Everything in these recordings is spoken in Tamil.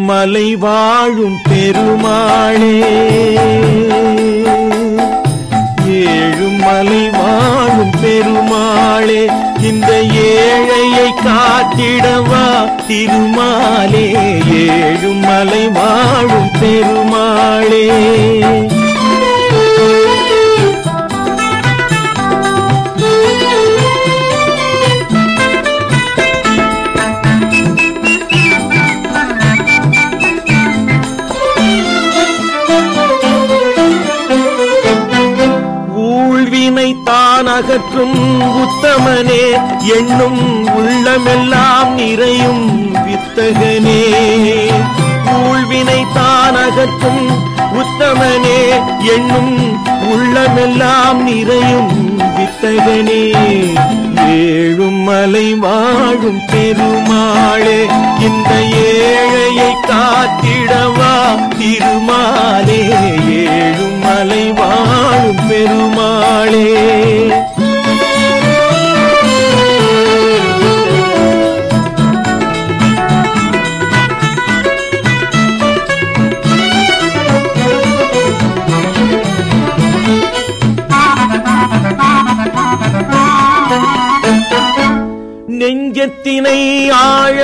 மலை வாழும் பெருமாளே, ஏழுமலை வாழும் பெருமாளே, இந்த ஏழையை காத்திடவா திருமாலே, ஏழுமலை வாழும் பெருமாளே. தான் அகற்றும் உத்தமனே, எண்ணும் உள்ளமெல்லாம் நிறையும் வித்தகனே, ஊழ்வினை தான் அகற்றும் உத்தமனே, எண்ணும் உள்ளமெல்லாம் நிறையும் வித்தகனே, ஏழுமலை வாழும் பெருமாளே, இந்த ஏழையை காத்திடவா திருமாலே, ஏழுமலை வாழும் பெருமாளே. நெஞ்சத்தினை ஆழ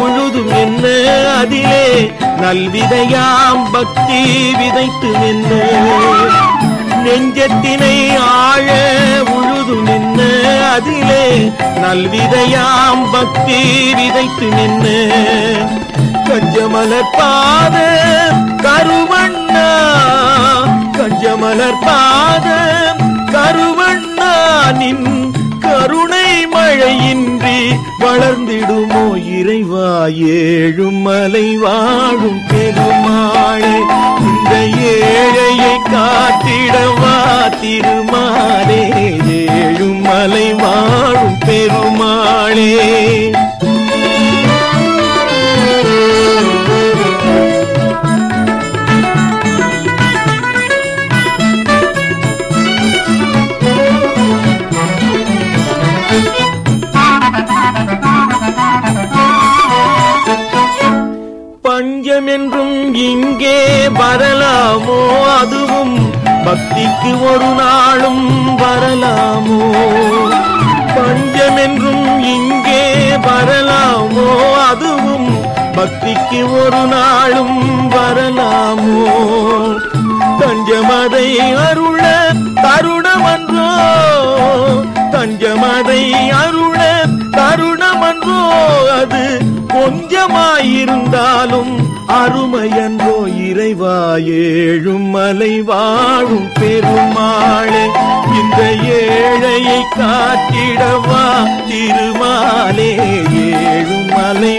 உழுதும் என்ன, அதிலே நல்விதையாம் பக்தி விதைத்து என்ன, நெஞ்சத்தினை ஆழ உழுதும் என்ன, அதிலே நல்விதையாம் பக்தி விதைத்து நின்ன, கஞ்சமலர் பாத கருவண்ணா, கஞ்சமலர் பாத கருவண்ணா, நின் கருணை மழையின்றி வளர்ந்திடுமோ இறைவா, ஏழுமலை வாழும் பெருமாளே, இந்த ஏழையை காத்திடவா திருமாலே, ஏழுமலை வாழும் பெருமாளே. பஞ்சம் என்றும் இங்கே வரலாமோ, அதுவும் பக்திக்கு ஒரு நாளும் வரலாமோ, பஞ்சம் என்றும் இங்கே வரலாமோ, அதுவும் பக்திக்கு ஒரு நாளும் வரலாமோ, தஞ்சமதை அருள தருணமன்றோ, தஞ்சமதை அருள தருணமன்றோ, அது கொஞ்சமாயிருந்தாலும் அருமையன்றோ இறைவா, ஏழுமலை வாழும் பெருமாளே, இந்த ஏழையை காத்திடவா திருமாலே, ஏழுமலை